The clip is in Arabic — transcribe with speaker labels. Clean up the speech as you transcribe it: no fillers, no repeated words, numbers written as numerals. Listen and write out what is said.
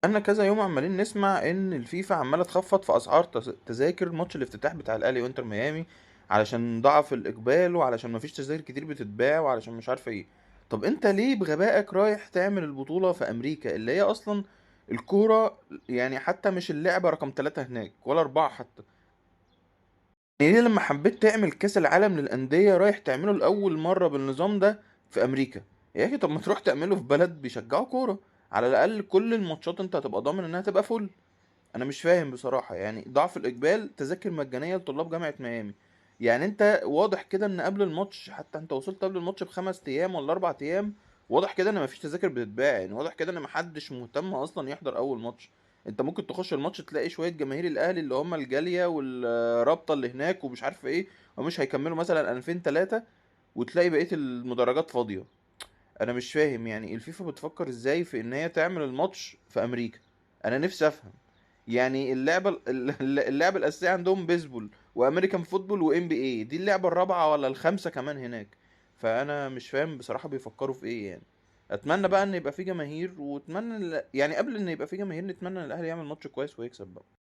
Speaker 1: بقالنا كذا يوم عمالين نسمع ان الفيفا عماله تخفض في اسعار تذاكر ماتش الافتتاح بتاع الاهلي وانتر ميامي، علشان ضعف الاقبال وعلشان مفيش تذاكر كتير بتتباع وعلشان مش عارفه ايه. طب انت ليه بغبائك رايح تعمل البطوله في امريكا اللي هي اصلا الكوره، يعني حتى مش اللعبه رقم 3 هناك ولا 4 حتى؟ يعني ليه لما حبيت تعمل كاس العالم للانديه رايح تعمله لاول مره بالنظام ده في امريكا؟ يا اخي طب ما تروح تعمله في بلد بيشجعوا كوره، على الاقل كل الماتشات انت هتبقى ضامن انها تبقى فل. انا مش فاهم بصراحة، يعني ضعف الاقبال، تذاكر مجانية لطلاب جامعة ميامي. يعني انت واضح كده ان قبل الماتش، حتى انت وصلت قبل الماتش بخمس ايام ولا 4 ايام، واضح كده ان مفيش تذاكر بتتباع، يعني واضح كده ان محدش مهتم اصلا يحضر اول ماتش. انت ممكن تخش الماتش تلاقي شوية جماهير الاهلي اللي هم الجالية والرابطة اللي هناك ومش عارف ايه، ومش هيكملوا مثلا 2000 3، وتلاقي بقية المدرجات فاضية. انا مش فاهم يعني الفيفا بتفكر ازاي في ان هي تعمل الماتش في امريكا. انا نفسي افهم. يعني اللعبه الاساسيه عندهم بيسبول وامريكان فوتبول وام بي اي، دي اللعبه الرابعه ولا الخامسه كمان هناك. فانا مش فاهم بصراحه بيفكروا في ايه يعني. اتمنى بقى ان يبقى في جماهير، واتمنى يعني قبل ان يبقى في جماهير نتمنى ان الاهلي يعمل ماتش كويس ويكسب بقى.